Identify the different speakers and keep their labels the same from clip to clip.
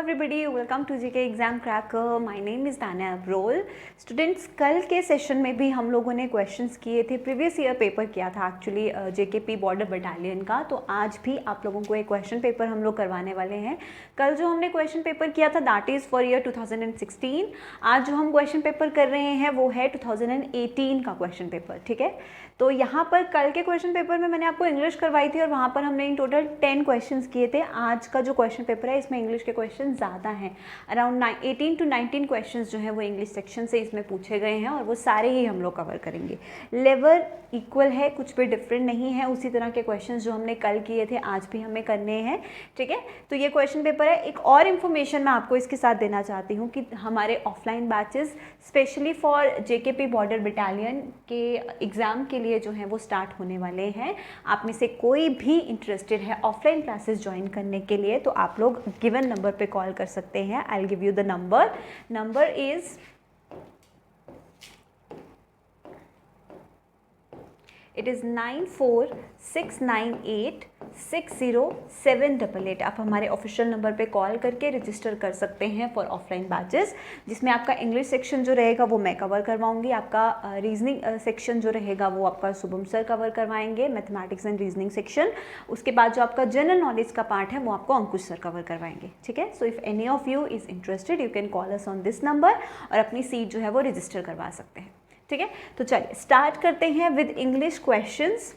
Speaker 1: everybody, welcome to GK Exam Cracker. My name is Tanya Abrol. Students, कल के session में भी हम लोगों ने क्वेश्चंस किए थे, प्रीवियस ईयर पेपर किया था एक्चुअली जेकेपी बॉर्डर बटालियन का। तो आज भी आप लोगों को एक क्वेश्चन पेपर हम लोग करवाने वाले हैं। कल जो हमने क्वेश्चन पेपर किया था दैट इज़ फॉर ईयर 2016। आज जो हम क्वेश्चन पेपर कर रहे हैं वो है 2018 का क्वेश्चन पेपर, ठीक है। तो यहाँ पर कल के क्वेश्चन पेपर में मैंने आपको इंग्लिश करवाई थी और वहाँ पर हमने इन टोटल 10 क्वेश्चंस किए थे। आज का जो क्वेश्चन पेपर है इसमें इंग्लिश के क्वेश्चन ज़्यादा हैं, अराउंड 18 to 19 क्वेश्चंस जो हैं वो इंग्लिश सेक्शन से इसमें पूछे गए हैं और वो सारे ही हम लोग कवर करेंगे। लेवल इक्वल है, कुछ भी डिफरेंट नहीं है। उसी तरह के क्वेश्चंस जो हमने कल किए थे आज भी हमें करने हैं, ठीक है। तो ये क्वेश्चन पेपर है। एक और इन्फॉर्मेशन मैं आपको इसके साथ देना चाहती हूँ कि हमारे offline batches specially for JKP border battalion के एग्ज़ाम के लिए जो हैं वो स्टार्ट होने वाले हैं। आप में से कोई भी इंटरेस्टेड है ऑफलाइन क्लासेस ज्वाइन करने के लिए तो आप लोग गिवन नंबर पे कॉल कर सकते हैं। I will give you the number is it is 9469860788। आप हमारे ऑफिशियल नंबर पे कॉल करके रजिस्टर कर सकते हैं फॉर ऑफलाइन बैचेस, जिसमें आपका इंग्लिश सेक्शन जो रहेगा वो मैं कवर करवाऊंगी। आपका रीजनिंग सेक्शन जो रहेगा वो आपका शुभम सर कवर करवाएंगे, मैथमेटिक्स एंड रीजनिंग सेक्शन। उसके बाद जो आपका जनरल नॉलेज का पार्ट है वो आपको अंकुश सर कवर करवाएंगे, ठीक है। So if any of you is interested you can call us on this number और अपनी सीट जो है वो रजिस्टर करवा सकते हैं, ठीक है। तो चलिए स्टार्ट करते हैं विद इंग्लिश क्वेश्चंस।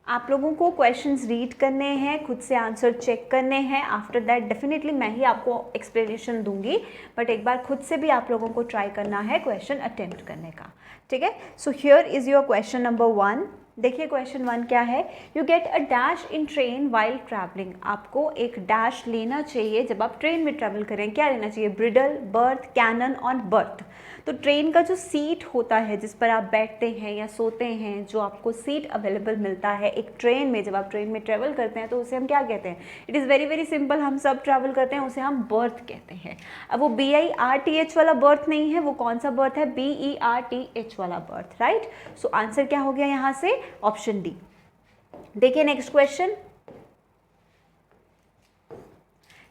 Speaker 1: आप लोगों को क्वेश्चंस रीड करने हैं, खुद से आंसर चेक करने हैं। आफ्टर दैट डेफिनेटली मैं ही आपको एक्सप्लेनेशन दूंगी, बट एक बार खुद से भी आप लोगों को ट्राई करना है क्वेश्चन अटेम्प्ट करने का, ठीक है। So here is your question number 1। देखिए क्वेश्चन 1 क्या है। You get a dash in train while travelling. आपको एक डैश लेना चाहिए जब आप ट्रेन में ट्रैवल करें। क्या लेना चाहिए? ब्रिडल, बर्थ, कैनन और बर्थ। तो ट्रेन का जो सीट होता है जिस पर आप बैठते हैं या सोते हैं, जो आपको सीट अवेलेबल मिलता है एक ट्रेन में, जब आप ट्रेन में ट्रैवल करते हैं तो उसे हम क्या कहते हैं? It is very very simple, हम सब ट्रैवल करते हैं, उसे हम बर्थ कहते हैं। अब वो BIRTH वाला बर्थ नहीं है, वो कौन सा बर्थ है? BERTH वाला बर्थ, राइट। सो आंसर क्या हो गया यहाँ से? Option D. देखिए नेक्स्ट क्वेश्चन।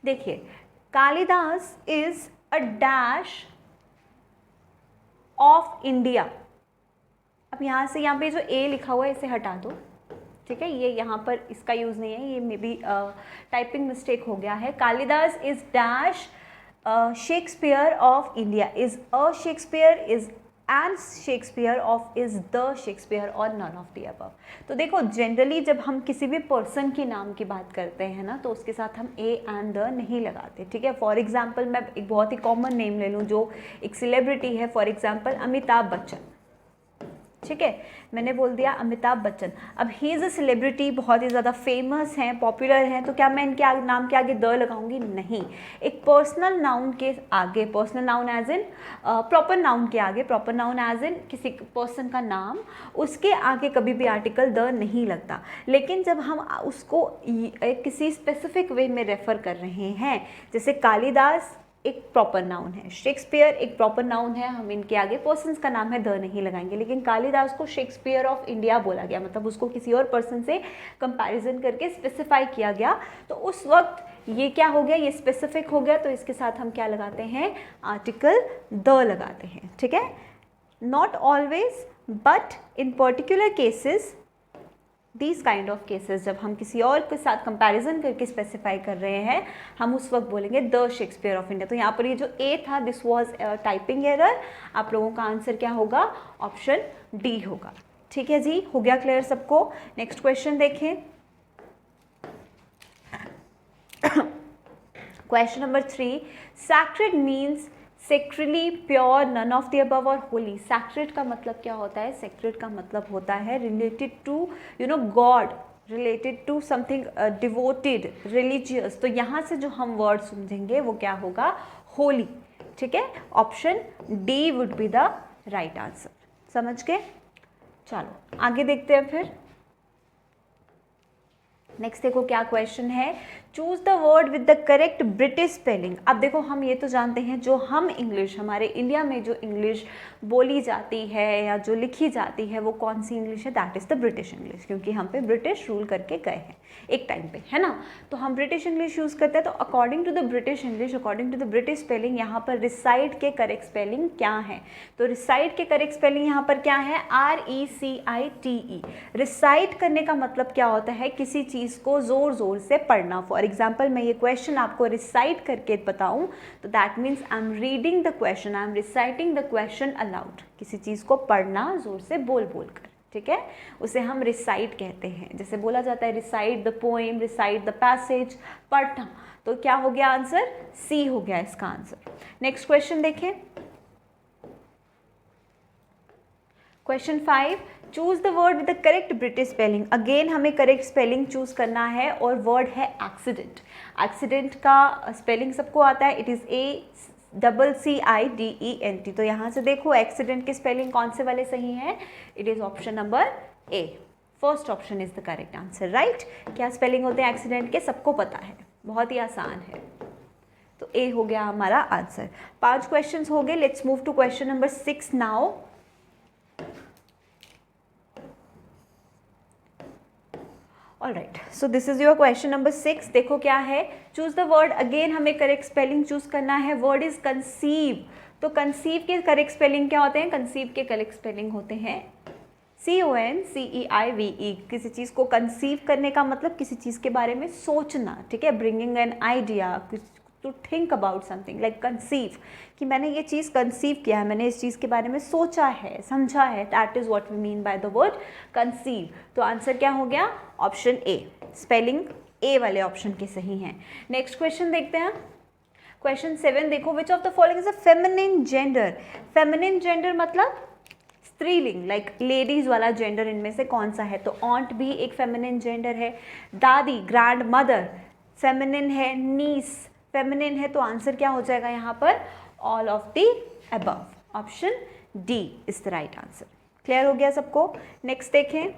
Speaker 1: देखिए Kalidas is a dash of India. अब यहाँ से यहाँ पे जो ए लिखा हुआ है इसे हटा दो, ठीक है। ये यहाँ पर इसका यूज़ नहीं है, ये मे बी टाइपिंग मिस्टेक हो गया है। Kalidas is dash Shakespeare of India. Is a Shakespeare, is and Shakespeare of, is the Shakespeare और नन ऑफ द अबव। तो देखो जनरली जब हम किसी भी पर्सन के नाम की बात करते हैं ना तो उसके साथ हम ए एंड द नहीं लगाते, ठीक है। फॉर एग्जाम्पल मैं एक बहुत ही कॉमन नेम ले लूँ जो एक सेलिब्रिटी है, फॉर एग्जाम्पल अमिताभ बच्चन, ठीक है। मैंने बोल दिया अमिताभ बच्चन। अब ही इज़ अ सेलिब्रिटी, बहुत ही ज़्यादा फेमस हैं, पॉपुलर हैं, तो क्या मैं इनके नाम के आगे द लगाऊंगी? नहीं। एक पर्सनल नाउन के आगे, personal noun as in proper noun के आगे, प्रॉपर नाउन एज इन किसी पर्सन का नाम, उसके आगे कभी भी आर्टिकल द नहीं लगता। लेकिन जब हम उसको किसी स्पेसिफिक वे में रेफर कर रहे हैं, जैसे कालिदास एक प्रॉपर नाउन है, शेक्सपियर एक प्रॉपर नाउन है, हम इनके आगे पर्सन्स का नाम है द नहीं लगाएंगे। लेकिन कालिदास को शेक्सपियर ऑफ इंडिया बोला गया, मतलब उसको किसी और पर्सन से कंपैरिजन करके स्पेसिफाई किया गया, तो उस वक्त ये क्या हो गया? ये स्पेसिफिक हो गया। तो इसके साथ हम क्या लगाते हैं? आर्टिकल द लगाते हैं, ठीक है। Not always but in particular cases, these kind of cases, जब हम किसी और के साथ कंपैरिजन करके स्पेसिफाई कर रहे हैं हम उस वक्त बोलेंगे द शेक्सपियर ऑफ इंडिया। तो यहाँ पर ये जो ए था दिस वाज टाइपिंग एरर। आप लोगों का आंसर क्या होगा? ऑप्शन डी होगा, ठीक है जी। हो गया क्लियर सबको? नेक्स्ट क्वेश्चन देखें। Question number 3। Sacred means sacredly, pure, none of the above और होली। सैक्रेड का मतलब क्या होता है? सैक्रेड का मतलब होता है related to God, related to something devoted, religious. तो यहाँ से जो हम वर्ड समझेंगे वो क्या होगा? होली, ठीक है। Option D would be the right answer. समझ गए? चलो आगे देखते हैं फिर। नेक्स्ट देखो क्या क्वेश्चन है। Choose the word with the correct British spelling. अब देखो हम ये तो जानते हैं जो हम इंग्लिश, हमारे इंडिया में जो इंग्लिश बोली जाती है या जो लिखी जाती है वो कौन सी इंग्लिश है, that is the British English, क्योंकि हम पे ब्रिटिश रूल करके गए हैं एक टाइम पे, है ना। तो हम ब्रिटिश इंग्लिश यूज़ करते हैं। तो according to the British English, according to the British spelling, यहाँ पर रिसाइड के करेक्ट स्पेलिंग क्या है? तो रिसाइड के करेक्ट स्पेलिंग यहाँ पर क्या है? RECITE। रिसाइड करने का मतलब क्या होता है? किसी चीज़ को ज़ोर ज़ोर से पढ़ना। फॉर एग्जाम्पल मैं ये क्वेश्चन आपको रिसाइट करके बताऊँ तो that means I am reading the question, I am reciting the question allowed. किसी चीज़ को पढ़ना ज़ोर से बोल बोल कर, ठीक है, उसे हम रिसाइट कहते हैं। जैसे बोला जाता है recite the poem, recite the passage, पढ़ना। तो क्या हो गया आंसर? सी हो गया इसका आंसर। नेक्स्ट क्वेश्चन देखें, question 5, choose the word with the correct British spelling. Again हमें करेक्ट स्पेलिंग चूज करना है और वर्ड है एक्सीडेंट। एक्सीडेंट का स्पेलिंग सबको आता है, इट इज़ ACCIDENT। तो यहाँ से देखो एक्सीडेंट की स्पेलिंग कौन से वाले सही है? It is option number A, first option is the correct answer, right. क्या स्पेलिंग होते हैं एक्सीडेंट के? सबको पता है, बहुत ही आसान है। तो ए हो गया हमारा आंसर। 5 क्वेश्चंस हो गए। Let's move to question number 6 now. All right, so this is your question number 6। देखो क्या है, चूज द वर्ड। अगेन हमें करेक्ट स्पेलिंग चूज करना है। Word is conceive. तो कंसीव के करेक्ट स्पेलिंग क्या होते हैं? कंसीव के करेक्ट स्पेलिंग होते हैं CONCEIVE। किसी चीज़ को कंसीव करने का मतलब किसी चीज़ के बारे में सोचना, ठीक है, bringing an idea, to think about something, like conceive, कि मैंने ये चीज़ कंसीव किया है, मैंने इस चीज़ के बारे में सोचा है, समझा है, that is what we mean by the word conceive. तो आंसर क्या हो गया? Option A. स्पेलिंग ए वाले ऑप्शन के सही हैं। नेक्स्ट क्वेश्चन देखते हैं, क्वेश्चन 7 देखो, विच of the following is a feminine gender. Feminine gender मतलब स्त्रीलिंग, लाइक लेडीज वाला जेंडर इनमें से कौन सा है? तो ऑन्ट भी एक फेमिनिन जेंडर है, दादी, ग्रैंड मदर फेमिनिन है, नीस फेमिनिन है। तो आंसर क्या हो जाएगा यहाँ पर? All of the above. Option D is the right answer. Clear हो गया सबको? नेक्स्ट देखें,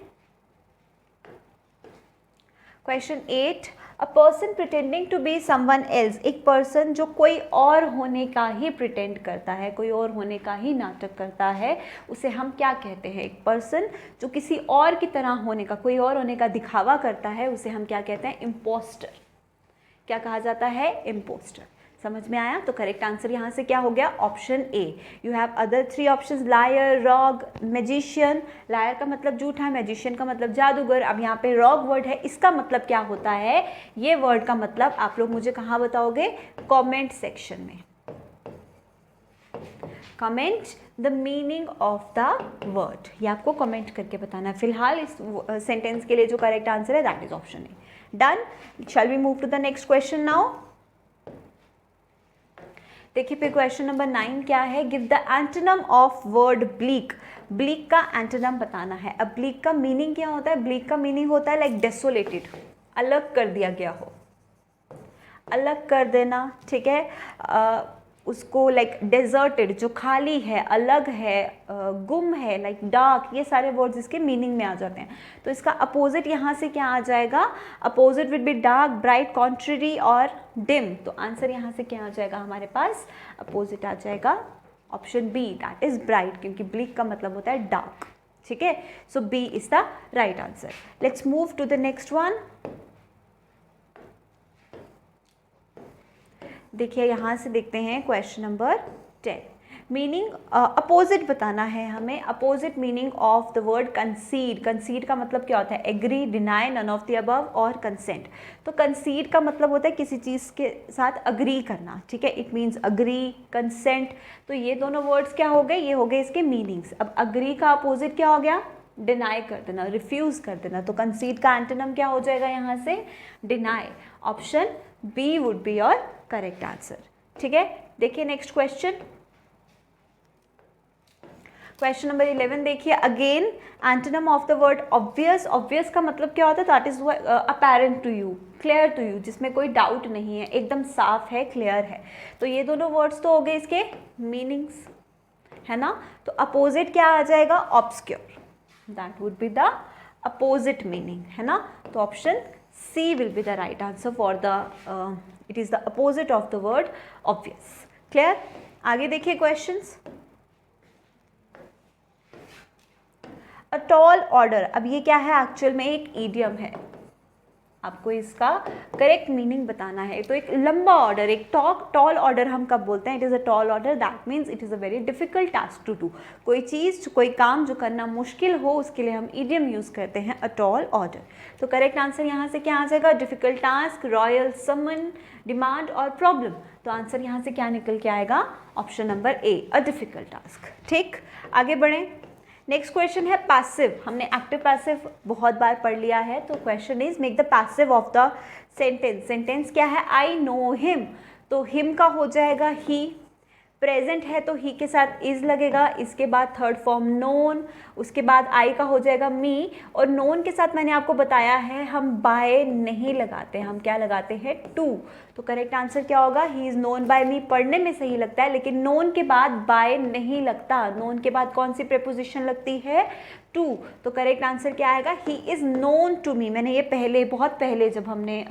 Speaker 1: question 8, a person pretending to be someone else. एक पर्सन जो कोई और होने का ही प्रिटेंड करता है, कोई और होने का ही नाटक करता है, उसे हम क्या कहते हैं? एक पर्सन जो किसी और की तरह होने का, कोई और होने का दिखावा करता है, उसे हम क्या कहते हैं? इम्पोस्टर। क्या कहा जाता है? इम्पोस्टर। समझ में आया? तो करेक्ट आंसर यहाँ से क्या हो गया? Option A. You have other 3 options, liar, wrong, magician. Liar का मतलब झूठा, मैजिशियन का मतलब जादूगर। अब यहाँ पे रॉग वर्ड है, इसका मतलब क्या होता है? ये वर्ड का मतलब आप लोग मुझे कहाँ बताओगे? कमेंट सेक्शन में। Comment the meaning of the word, ये आपको कमेंट करके बताना है। फिलहाल इस सेंटेंस के लिए जो करेक्ट आंसर है that is option A. Done. Shall we move to the next question now. देखिए फिर क्वेश्चन नंबर 9 क्या है? Give the antonym of word bleak. Bleak का एंटोनिम बताना है। अब ब्लीक का मीनिंग क्या होता है? ब्लीक का मीनिंग होता है लाइक डेसोलेटेड, अलग कर दिया गया हो, अलग कर देना, ठीक है। उसको लाइक डेजर्टेड, जो खाली है, अलग है, गुम है, लाइक डार्क, ये सारे वर्ड्स इसके मीनिंग में आ जाते हैं। तो इसका अपोजिट यहाँ से क्या आ जाएगा? Opposite will be dark, bright, contrary और डिम। तो आंसर यहाँ से क्या आ जाएगा हमारे पास? अपोजिट आ जाएगा option B, that is bright, क्योंकि ब्लीक का मतलब होता है डार्क, ठीक है। So B is the right answer. Let's move to the next one. देखिए यहाँ से देखते हैं क्वेश्चन नंबर 10। मीनिंग अपोजिट बताना है हमें। Opposite meaning of the word concede. Concede का मतलब क्या होता है? Agree, deny, none of the above और कंसेंट। तो कंसीड का मतलब होता है किसी चीज़ के साथ अग्री करना, ठीक है। It means agree, consent. तो ये दोनों वर्ड्स क्या हो गए? ये हो गए इसके मीनिंग्स। अब अग्री का अपोजिट क्या हो गया? डिनाई कर देना, रिफ्यूज़ कर देना। तो कंसीड का एंटोनिम क्या हो जाएगा यहाँ से? Deny. Option B would be your correct answer, ठीक है। देखिए नेक्स्ट क्वेश्चन, क्वेश्चन नंबर 11 देखिए। Again antonym of the word obvious. Obvious का मतलब क्या होता है? That is apparent to you, clear to you, जिसमें कोई डाउट नहीं है, एकदम साफ है, क्लियर है। तो ये दोनों वर्ड्स तो हो गए इसके मीनिंग्स, है ना। तो अपोजिट क्या आ जाएगा? Obscure, that would be the opposite meaning, है ना। तो option C will be the right answer for the it is the opposite of the word obvious. Clear? आगे देखिए questions. A tall order, अब ये क्या है एक्चुअल में एक idiom है, आपको इसका करेक्ट मीनिंग बताना है. तो एक लंबा ऑर्डर, एक टॉल ऑर्डर हम कब बोलते हैं? It is a tall order, that means it is a very difficult task to do. कोई चीज़, कोई काम जो करना मुश्किल हो, उसके लिए हम इडियम यूज़ करते हैं, अ टॉल ऑर्डर. तो करेक्ट आंसर यहाँ से क्या आ जाएगा? डिफिकल्ट टास्क, रॉयल समन, डिमांड और प्रॉब्लम. तो आंसर यहाँ से क्या निकल के आएगा? Option number A, a difficult task. ठीक, आगे बढ़ें. नेक्स्ट क्वेश्चन है पैसिव. हमने एक्टिव पैसिव बहुत बार पढ़ लिया है. तो question is make the passive of the sentence. Sentence क्या है? I know him. तो हिम का हो जाएगा ही. प्रेजेंट है तो ही के साथ इज लगेगा. इसके बाद थर्ड फॉर्म नोन. उसके बाद आई का हो जाएगा मी. और नोन के साथ मैंने आपको बताया है हम बाय नहीं लगाते, हम क्या लगाते हैं? टू. तो करेक्ट आंसर क्या होगा? ही इज़ नोन बाय मी. पढ़ने में सही लगता है लेकिन नोन के बाद बाय नहीं लगता. नोन के बाद कौन सी प्रेपोजिशन लगती है? टू. तो करेक्ट आंसर क्या आएगा? He is known to me. मैंने ये पहले, बहुत पहले जब हमने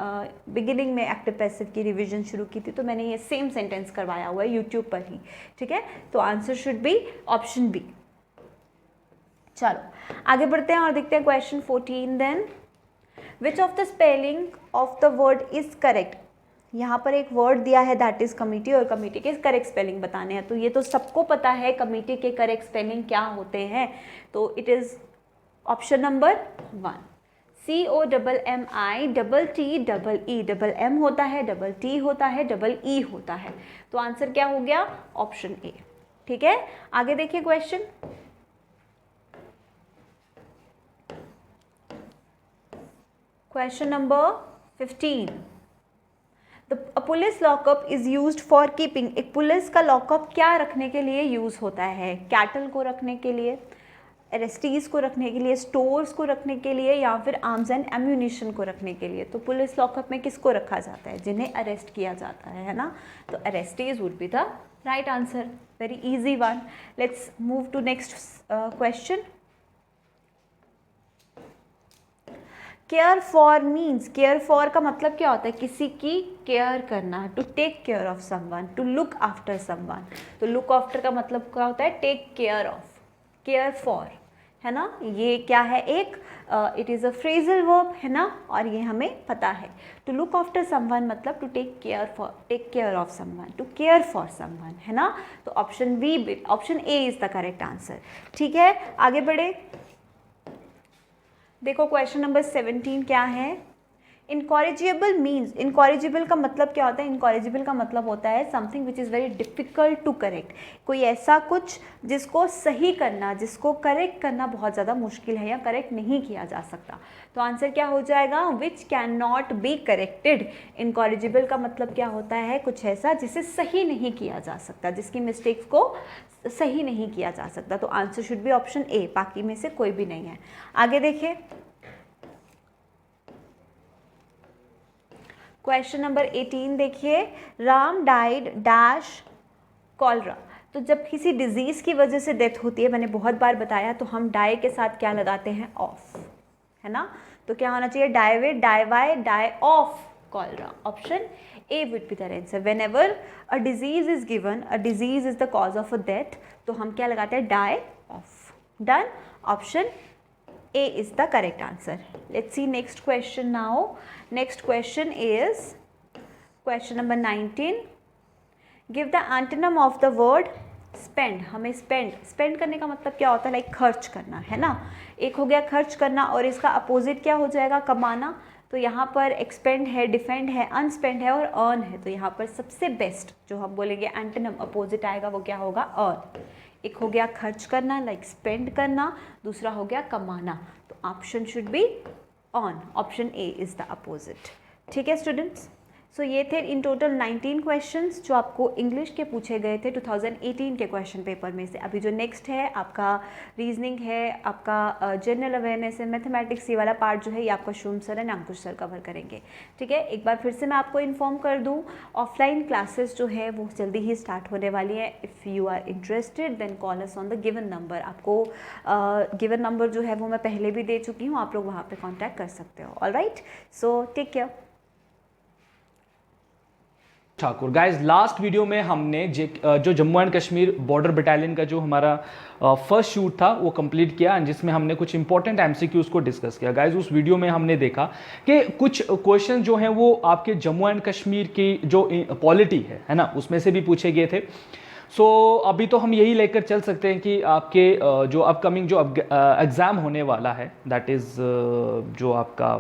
Speaker 1: बिगिनिंग में एक्टिव पैसिव की रिवीजन शुरू की थी तो मैंने ये सेम सेंटेंस करवाया हुआ है यूट्यूब पर ही. ठीक है, तो answer should be option B. चलो आगे बढ़ते हैं और देखते हैं question 14. Then which of the spelling of the word is correct. यहाँ पर एक वर्ड दिया है दैट इज कमिटी, और कमिटी के करेक्ट स्पेलिंग बताने हैं. तो ये तो सबको पता है कमिटी के करेक्ट स्पेलिंग क्या होते हैं. तो it is option number 1, COMMI double M होता है, डबल T होता है, डबल E होता है. तो आंसर क्या हो गया? ऑप्शन ए. ठीक है, आगे देखिए question. Question number 15. A police lockup is used for keeping. एक पुलिस का लॉकअप क्या रखने के लिए यूज होता है? कैटल को रखने के लिए, अरेस्टीज को रखने के लिए, स्टोर्स को रखने के लिए, या फिर आर्म्स एंड एम्यूनिशन को रखने के लिए. तो पुलिस लॉकअप में किसको रखा जाता है? जिन्हें अरेस्ट किया जाता है ना. तो arrestees would be the right answer. Very easy one. Let's move to next question. Care for means, care for का मतलब क्या होता है? किसी की केयर करना. To take care of someone, to look after someone. तो लुक आफ्टर का मतलब क्या होता है? Take care of. Care for है ना, ये क्या है? एक it is a phrasal verb है ना, और ये हमें पता है. टू लुक आफ्टर समवन मतलब to take care of someone, to care for someone है ना. तो option B, option A is the correct answer. ठीक है, आगे बढ़े. देखो क्वेश्चन नंबर 17 क्या है? इनकॉरिजिबल मीन्स, इनकॉरिजिबल का मतलब क्या होता है? इनकॉरिजिबल का मतलब होता है something which is very difficult to correct. कोई ऐसा कुछ जिसको सही करना, जिसको करेक्ट करना बहुत ज़्यादा मुश्किल है या करेक्ट नहीं किया जा सकता. तो आंसर क्या हो जाएगा? Which can not be corrected. Incorrigible का मतलब क्या होता है? कुछ ऐसा जिसे सही नहीं किया जा सकता, जिसकी मिस्टेक्स को सही नहीं किया जा सकता. तो आंसर शुड बी ऑप्शन ए, बाकी में से कोई भी नहीं है. आगे देखिए क्वेश्चन नंबर 18 देखिए. Ram died dash cholera. तो जब किसी डिजीज़ की वजह से डेथ होती है, मैंने बहुत बार बताया, तो हम डाई के साथ क्या लगाते हैं? ऑफ है ना. तो क्या होना चाहिए? Die with, die by, die of cholera. Option A would be the answer. Whenever a disease is given, a disease is the cause of a death, तो हम क्या लगाते हैं? Die of. Done. Option A is the correct answer. Let's see next question now. Next question is question number 19. Give the antonym of the word spend. हमें spend करने का मतलब क्या होता है? लाइक खर्च करना है ना. एक हो गया खर्च करना, और इसका अपोजिट क्या हो जाएगा? कमाना. तो यहाँ पर एक्सपेंड है, डिफेंड है, अनस्पेंड है और अर्न है. तो यहाँ पर सबसे बेस्ट जो हम बोलेंगे एंटोनिम अपोजिट आएगा वो क्या होगा? अर्न. एक हो गया खर्च करना, लाइक स्पेंड करना. दूसरा हो गया कमाना. तो option should be on. Option A is the opposite. ठीक है स्टूडेंट्स. सो ये थे इन टोटल 19 क्वेश्चंस जो आपको इंग्लिश के पूछे गए थे 2018 के क्वेश्चन पेपर में से। अभी जो नेक्स्ट है आपका रीजनिंग है, आपका जनरल अवेयरनेस है, मैथमेटिक्स, ये वाला पार्ट जो है ये आपका Shubham sir and Ankush sir cover करेंगे। ठीक है, एक बार फिर से मैं आपको इन्फॉर्म कर दूँ, ऑफलाइन क्लासेस जो है वो जल्दी ही स्टार्ट होने वाली है। If you are interested then call us on the given number. आपको गिवन नंबर जो है वो मैं पहले भी दे चुकी हूँ, आप लोग वहाँ पर कॉन्टैक्ट कर सकते हो। Alright, so take care.
Speaker 2: Thakur guys, last video में हमने जो Jammu and Kashmir border battalion का जो हमारा फर्स्ट शूट था वो कंप्लीट किया, जिसमें हमने कुछ इंपॉर्टेंट एमसीक्यूज को डिस्कस किया। गाइस, उस वीडियो में हमने देखा कि कुछ क्वेश्चन जो हैं वो आपके जम्मू एंड कश्मीर की जो पॉलिटी है ना, उसमें से भी पूछे गए थे। सो अभी तो हम यही लेकर चल सकते हैं कि आपके जो अपकमिंग जो एग्ज़ाम होने वाला है, दैट इज़ जो आपका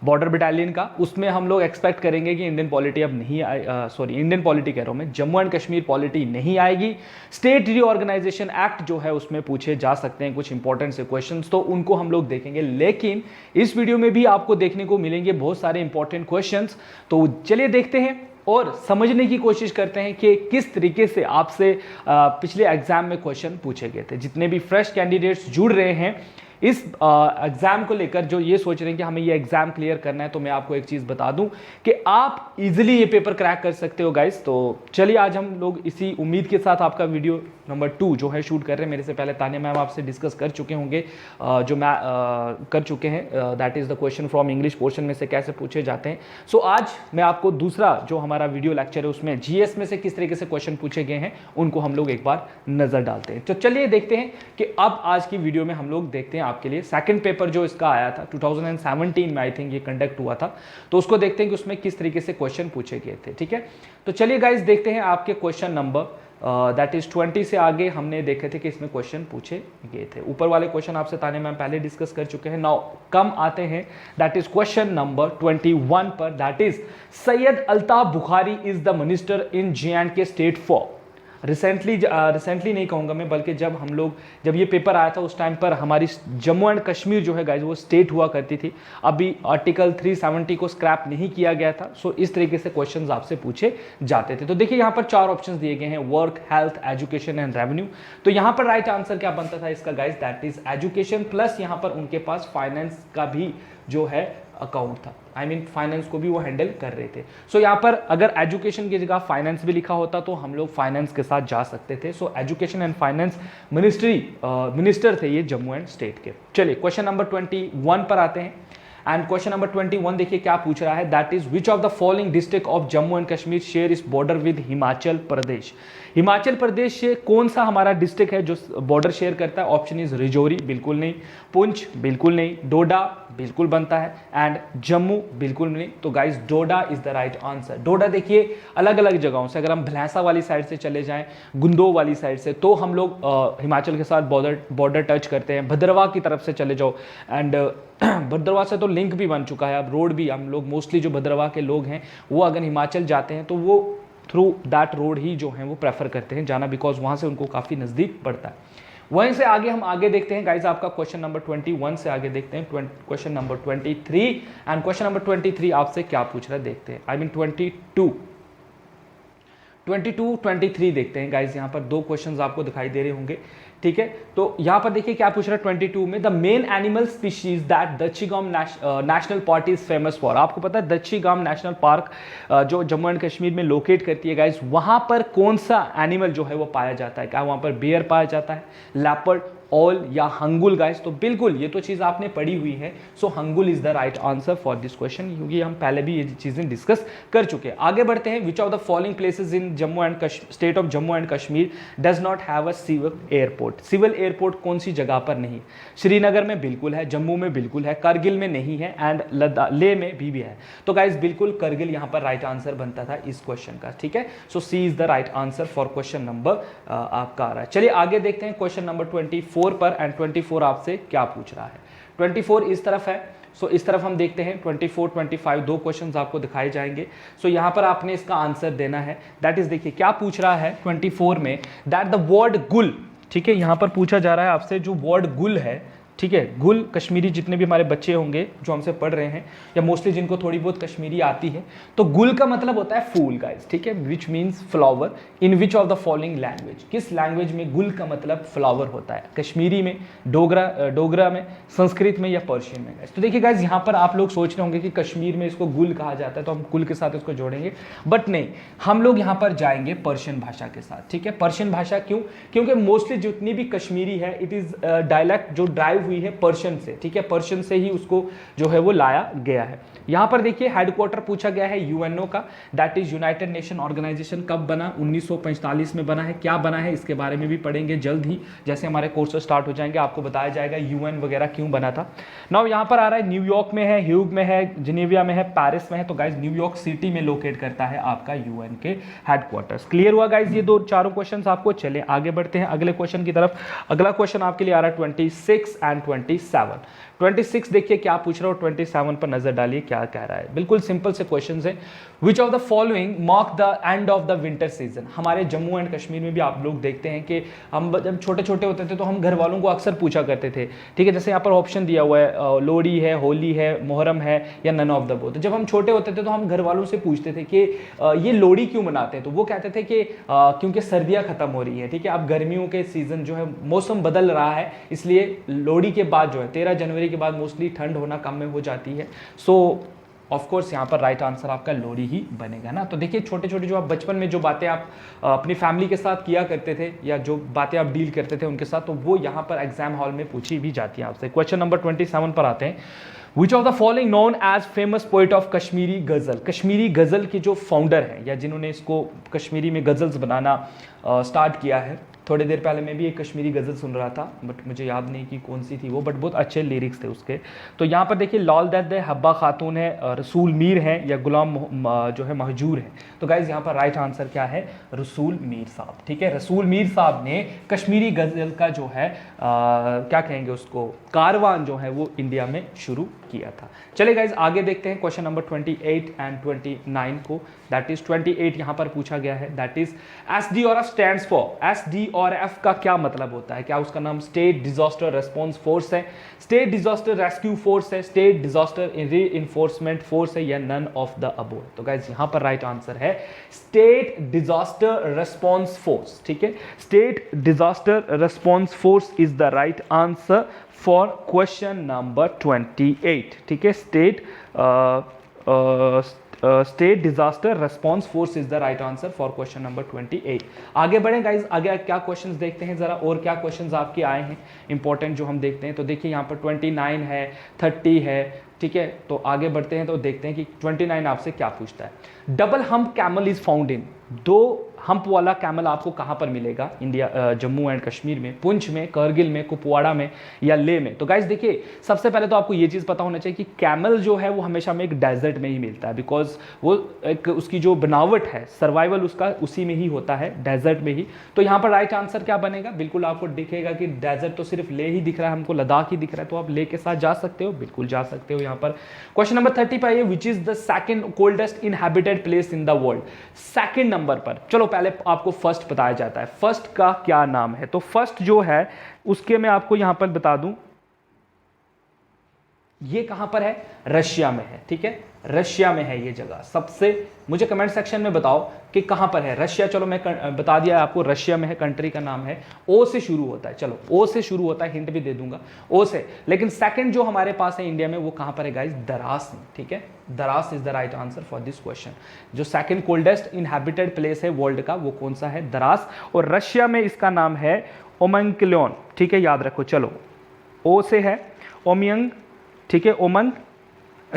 Speaker 2: बॉर्डर बटालियन का, उसमें हम लोग एक्सपेक्ट करेंगे कि इंडियन पॉलिटी अब नहीं इंडियन पॉलिटी कह रहा हूँ मैं, जम्मू एंड कश्मीर पॉलिटी नहीं आएगी। स्टेट रीऑर्गेनाइजेशन एक्ट जो है उसमें पूछे जा सकते हैं कुछ इंपॉर्टेंट से क्वेश्चंस, तो उनको हम लोग देखेंगे। लेकिन इस वीडियो में भी आपको देखने को मिलेंगे बहुत सारे इंपॉर्टेंट क्वेश्चंस, तो चलिए देखते हैं और समझने की कोशिश करते हैं कि किस तरीके से आपसे पिछले एग्जाम में क्वेश्चन पूछे गए थे। जितने भी फ्रेश कैंडिडेट्स जुड़ रहे हैं इस एग्ज़ाम को लेकर, जो ये सोच रहे हैं कि हमें ये एग्ज़ाम क्लियर करना है, तो मैं आपको एक चीज़ बता दूं कि आप इजीली ये पेपर क्रैक कर सकते हो गाइस। तो चलिए आज हम लोग इसी उम्मीद के साथ आपका वीडियो नंबर 2 जो है शूट कर रहे हैं। मेरे से पहले तानिया मैम आपसे डिस्कस कर चुके होंगे, जो मैं कर चुके हैं, that is the question from English portion में से कैसे पूछे जाते हैं। सो आज मैं आपको दूसरा जो हमारा वीडियो लेक्चर है उसमें जीएस में से किस तरीके से क्वेश्चन पूछे गए हैं उनको हम लोग एक बार नज़र डालते हैं। तो चलिए देखते हैं कि अब आज की वीडियो में हम लोग देखते हैं आपके लिए सेकंड पेपर जो इसका आया था 2017 में, आई थिंक ये कंडक्ट हुआ था, तो उसको देखते हैं कि उसमें किस तरीके से क्वेश्चन पूछे गए थे। ठीक है, तो चलिए गाइस देखते हैं आपके क्वेश्चन नंबर दैट इज 20 से आगे हमने देखे थे कि इसमें क्वेश्चन पूछे गए थे। ऊपर वाले क्वेश्चन आपसे तानिया मैम पहले डिस्कस कर चुके हैं। नाउ कम आते हैं दैट इज क्वेश्चन नंबर 21 पर, that is Syed Altaf Bukhari is the minister in J&K state for. Recently नहीं कहूँगा मैं, बल्कि जब ये पेपर आया था उस टाइम पर हमारी जम्मू एंड कश्मीर जो है गाइज वो स्टेट हुआ करती थी। अभी आर्टिकल 370 को स्क्रैप नहीं किया गया था। सो इस तरीके से क्वेश्चंस आपसे पूछे जाते थे। तो देखिए यहाँ पर 4 ऑप्शंस दिए गए हैं, work, health, education and revenue. तो यहाँ पर राइट आंसर क्या बनता था इसका guys, that is education, plus यहाँ पर उनके पास फाइनेंस का भी जो है अकाउंट था, आई मीन फाइनेंस को भी वो हैंडल कर रहे थे। सो यहाँ पर अगर एजुकेशन की जगह फाइनेंस भी लिखा होता तो हम लोग फाइनेंस के साथ जा सकते थे। So education and finance minister थे ये जम्मू एंड स्टेट के। चलिए क्वेश्चन नंबर 21 पर आते हैं, एंड क्वेश्चन नंबर 21 देखिए क्या पूछ रहा है, that is which of the following district of Jammu and Kashmir share इस बॉर्डर विद हिमाचल प्रदेश। हिमाचल प्रदेश से कौन सा हमारा डिस्ट्रिक्ट है जो बॉर्डर शेयर करता है? ऑप्शन इज रिजौरी, बिल्कुल नहीं, पुंछ बिल्कुल नहीं, डोडा बिल्कुल बनता है, एंड जम्मू बिल्कुल नहीं। तो guys Doda is the right answer. Doda देखिए अलग अलग जगहों से, अगर हम भैंसा वाली साइड से चले जाएं, गुंदो वाली साइड से, तो हम लोग हिमाचल के साथ बॉर्डर टच करते हैं। भद्रवाह की तरफ से चले जाओ, एंड भद्रवाह से तो लिंक भी बन चुका है, अब रोड भी, हम लोग मोस्टली जो भद्रवाह के लोग हैं वो अगर हिमाचल जाते हैं तो वो थ्रू दैट रोड ही जो है वो प्रेफर करते हैं जाना, बिकॉज वहाँ से उनको काफ़ी नज़दीक पड़ता है। वहीं से आगे हम आगे देखते हैं गाइज, आपका क्वेश्चन नंबर 21 से आगे देखते हैं question number 23, and question number 23 आपसे क्या पूछ रहा है देखते हैं, आई मीन 23 देखते हैं गाइज। यहाँ पर 2 क्वेश्चंस आपको दिखाई दे रहे होंगे, ठीक है। तो यहाँ पर देखिए क्या पूछ रहा है 22 में, the main animal species that Dachigam national park is famous for. आपको पता है दच्छीगाम नेशनल पार्क जो जम्मू एंड कश्मीर में लोकेट करती है गाइज, वहाँ पर कौन सा एनिमल जो है वो पाया जाता है? क्या वहाँ पर बेयर पाया जाता है, लेपर्ड, ऑल या हंगुल गाइस? तो बिल्कुल ये तो चीज़ आपने पढ़ी हुई है। So hangul is the right answer for this question, क्योंकि हम पहले भी ये चीज़ें डिस्कस कर चुके हैं। आगे बढ़ते हैं, which of the following places in state of Jammu and Kashmir does not have a civil airport. Civil airport कौन सी जगह पर नहीं? श्रीनगर में बिल्कुल है, जम्मू में बिल्कुल है, करगिल में नहीं है, एंड लेह में भी है। तो गाइज बिल्कुल करगिल यहाँ पर राइट आंसर बनता था इस क्वेश्चन का, ठीक है। So C is the right answer for question number आपका आ रहा है। चलिए आगे देखते हैं क्वेश्चन नंबर 24 पर, एंड 24 आपसे क्या पूछ रहा है। 24 इस तरफ है, सो इस तरफ हम देखते हैं 24, 25 2 क्वेश्चंस आपको दिखाए जाएंगे। सो यहाँ पर आपने इसका आंसर देना है, दैट इज देखिए क्या पूछ रहा है 24 में, दैट द वर्ड गुल, ठीक है। यहाँ पर पूछा जा रहा है आपसे जो वर्ड गुल है, ठीक है। गुल कश्मीरी जितने भी हमारे बच्चे होंगे जो हमसे पढ़ रहे हैं या मोस्टली जिनको थोड़ी बहुत कश्मीरी आती है, तो गुल का मतलब होता है फूल गाइस, ठीक है, which means flower. In which of the following language, किस लैंग्वेज में गुल का मतलब फ्लावर होता है? कश्मीरी में, डोगरा में, संस्कृत में या पर्शियन में गाइस? तो देखिए गाइस यहाँ पर आप लोग सोच रहे होंगे कि कश्मीर में इसको गुल कहा जाता है तो हम गुल के साथ इसको जोड़ेंगे, बट नहीं, हम लोग यहाँ पर जाएंगे पर्शियन भाषा के साथ, ठीक है। पर्शियन भाषा क्यों? क्योंकि मोस्टली जितनी भी कश्मीरी है इट इज डायलेक्ट जो ड्राइव हुई है पर्शियन से, ठीक है, पर्शियन से ही उसको जो है वो लाया गया है। यहाँ पर देखिए हेडक्वार्टर पूछा गया है यूएनओ का, that is United Nation Organisation. कब बना? 1945 में बना है। क्या बना है इसके बारे में भी पढ़ेंगे जल्द ही, जैसे हमारे कोर्सेज स्टार्ट हो जाएंगे आपको बताया जाएगा यूएन वगैरह क्यों बना था। नाउ यहाँ पर आ रहा है न्यूयॉर्क में है, ह्यूग में है, जिनेविया में है, पेरिस में है। तो गाइज न्यूयॉर्क सिटी में लोकेट करता है आपका यूएन के हेडक्वार्टर्स। क्लियर हुआ गाइज ये दो चारों क्वेश्चन आपको? चले आगे बढ़ते हैं अगले क्वेश्चन की तरफ। अगला क्वेश्चन आपके लिए आ रहा है 26 एंड 27। 26 देखिए क्या पूछ रहा हो, 27 पर नजर डालिए क्या कह रहा है। बिल्कुल सिंपल से क्वेश्चन है। विच of the following mark the end of the winter season? हमारे जम्मू एंड कश्मीर में भी आप लोग देखते हैं कि हम जब छोटे छोटे होते थे तो हम घर वालों को अक्सर पूछा करते थे, ठीक है, जैसे यहाँ पर ऑप्शन दिया हुआ है, लोहड़ी है, होली है, मुहर्रम है या नन ऑफ द बोथ। जब हम छोटे होते थे तो हम घर वालों से पूछते थे कि ये लोहड़ी क्यों मनाते हैं, तो वो कहते थे कि क्योंकि सर्दियाँ खत्म हो रही है, ठीक है, अब गर्मियों के सीजन जो है मौसम बदल रहा है, इसलिए लोहड़ी के बाद जो है 13 जनवरी के बाद मोस्टली ठंड होना कम में हो जाती है। सो ऑफ कोर्स यहाँ पर राइट आंसर आपका लोहड़ी ही बनेगा ना। तो देखिए छोटे छोटे जो आप बचपन में जो बातें आप अपनी फैमिली के साथ किया करते थे या जो बातें आप डील करते थे उनके साथ, तो वो यहाँ पर एग्जाम हॉल में पूछी भी जाती है आपसे। क्वेश्चन नंबर 27 पर आते हैं। Which of the following known as famous poet of Kashmiri ghazal? Kashmiri गजल के जो फाउंडर हैं या जिन्होंने इसको कश्मीरी में गजल्स बनाना स्टार्ट किया है, थोड़ी देर पहले मैं भी एक कश्मीरी गज़ल सुन रहा था बट मुझे याद नहीं कि कौन सी थी वो, बट बहुत अच्छे लिरिक्स थे उसके। तो यहाँ पर देखिए लाल दर्द है, हब्बा खातून है, रसूल मीर है या गुलाम जो है महजूर है। तो गाइज यहाँ पर राइट आंसर क्या है? रसूल मीर साहब, ठीक है। रसूल मीर साहब ने कश्मीरी गज़ल का जो है क्या कहेंगे उसको, कारवान जो है वो इंडिया में शुरू किया था। चलिए गाइज आगे देखते हैं क्वेश्चन नंबर 28 एंड 29 को। दैट इज 28 यहाँ पर पूछा गया है, दैट इज SD और F स्टैंड्स फॉर। SD और F का क्या मतलब होता है? क्या उसका नाम स्टेट डिजास्टर रेस्पॉन्स फोर्स है, स्टेट डिजास्टर रेस्क्यू फोर्स है, स्टेट डिजास्टर री इन्फोर्समेंट फोर्स है या नन ऑफ द अबोव? तो गाइज यहाँ पर राइट आंसर है स्टेट डिजास्टर रेस्पॉन्स फोर्स, ठीक है। State disaster response force is the right answer for question number 28, ठीक है। State disaster response force is the right answer for question number 28। आगे बढ़ें गाइज, आगे क्या क्वेश्चंस देखते हैं जरा, और क्या क्वेश्चंस आपके आए हैं इंपॉर्टेंट जो हम देखते हैं। तो देखिए यहाँ पर 29 है, 30 है, ठीक है। तो आगे बढ़ते हैं तो देखते हैं कि 29 आपसे क्या पूछता है। Double hump camel is found in. 2 hump वाला कैमल आपको कहाँ पर मिलेगा? इंडिया, जम्मू एंड कश्मीर में, पुंछ में, करगिल में, कुपवाड़ा में या लेह में? तो गाइज देखिए सबसे पहले तो आपको ये चीज़ पता होना चाहिए कि कैमल जो है वो हमेशा में एक डेजर्ट में ही मिलता है, बिकॉज वो एक उसकी जो बनावट है, सर्वाइवल उसका उसी में ही होता है, डेजर्ट में ही। तो यहाँ पर राइट आंसर क्या बनेगा? बिल्कुल आपको दिखेगा कि डेजर्ट तो सिर्फ लेह ही दिख रहा है, हमको लद्दाख ही दिख रहा है, तो आप लेह के साथ जा सकते हो, बिल्कुल जा सकते हो। यहाँ पर क्वेश्चन नंबर 30 पर आइए, which is the second coldest inhabited place in the world? Second number पर, चलो पहले आपको फर्स्ट बताया जाता है, फर्स्ट का क्या नाम है? तो फर्स्ट जो है उसके मैं आपको यहां पर बता दूं, ये कहां पर है? रशिया में है, ठीक है, रशिया में है ये जगह। सबसे मुझे कमेंट सेक्शन में बताओ कि कहां पर है रशिया। चलो मैं बता दिया आपको, रशिया में है, कंट्री का नाम है, ओ से शुरू होता है, चलो ओ से शुरू होता है, हिंट भी दे दूंगा ओ से। लेकिन सेकंड जो हमारे पास है इंडिया में वो कहां पर है गाइस? द्रास में, ठीक है। Dras is the right answer for this question. जो सेकंड कोल्डेस्ट इनहैबिटेड प्लेस है वर्ल्ड का वो कौन सा है? द्रास। और रशिया में इसका नाम है ओमंगक्लोन, ठीक है, याद रखो। चलो ओ से है ओमियंग, ठीक है, ओमंग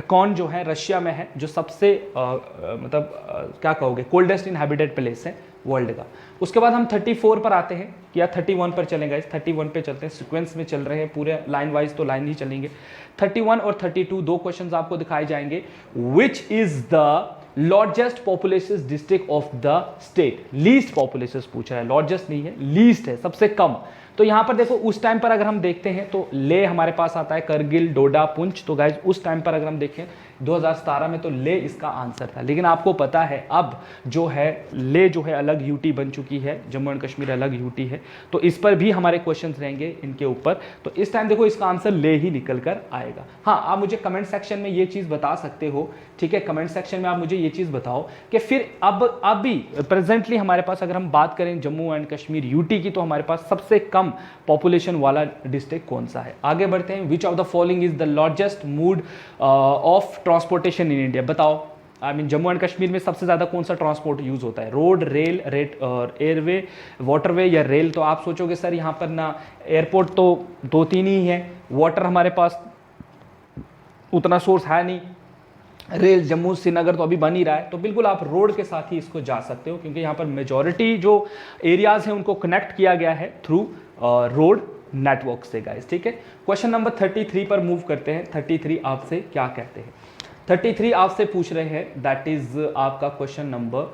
Speaker 2: कौन जो है रशिया में है, जो सबसे क्या कहोगे कोल्डेस्ट इनहैबिटेड प्लेस है वर्ल्ड का। उसके बाद हम 34 पर आते हैं या 31 पर चलेंगे, 31 पे चलते हैं, सीक्वेंस में चल रहे हैं पूरे लाइन वाइज, तो लाइन ही चलेंगे। 31 और 32 दो क्वेश्चंस आपको दिखाए जाएंगे। Which is the largest population district of the state? Least population पूछा है, लार्जेस्ट नहीं है, लीस्ट है, सबसे कम। तो यहां पर देखो उस टाइम पर अगर हम देखते हैं तो ले हमारे पास आता है, करगिल, डोडा, पुंछ। तो गाइज उस टाइम पर अगर हम देखें 2017 में तो ले इसका आंसर था। लेकिन आपको पता है अब जो है ले जो है अलग यूटी बन चुकी है, जम्मू एंड कश्मीर अलग यूटी है, तो इस पर भी हमारे क्वेश्चंस रहेंगे इनके ऊपर। तो इस टाइम देखो इसका आंसर ले ही निकल कर आएगा। हाँ, आप मुझे कमेंट सेक्शन में ये चीज़ बता सकते हो, ठीक है, कमेंट सेक्शन में आप मुझे ये चीज़ बताओ कि फिर अब अभी प्रेजेंटली हमारे पास अगर हम बात करें जम्मू एंड कश्मीर यूटी की, तो हमारे पास सबसे कम पॉपुलेशन वाला डिस्ट्रिक्ट कौन सा है। आगे बढ़ते हैं। Which of the following is the largest mode of transportation in India. बताओ, I mean Jammu and Kashmir में सबसे ज़्यादा कौन सा ट्रांसपोर्ट यूज़ होता है, रोड, रेल, और एयरवे, वाटरवे या रेल। तो आप सोचोगे सर यहाँ पर ना एयरपोर्ट तो 2-3 ही है, वाटर हमारे पास उतना सोर्स है नहीं, रेल जम्मू श्रीनगर तो अभी बन ही रहा है। तो बिल्कुल आप रोड के साथ ही इसको जा सकते हो, क्योंकि यहाँ पर मेजॉरिटी जो एरियाज़ हैं उनको कनेक्ट किया गया है थ्रू रोड नेटवर्क से गाइस, ठीक है। क्वेश्चन नंबर 33 पर मूव करते हैं। 33 आपसे क्या कहते हैं। 33 आपसे पूछ रहे हैं, दैट इज आपका क्वेश्चन नंबर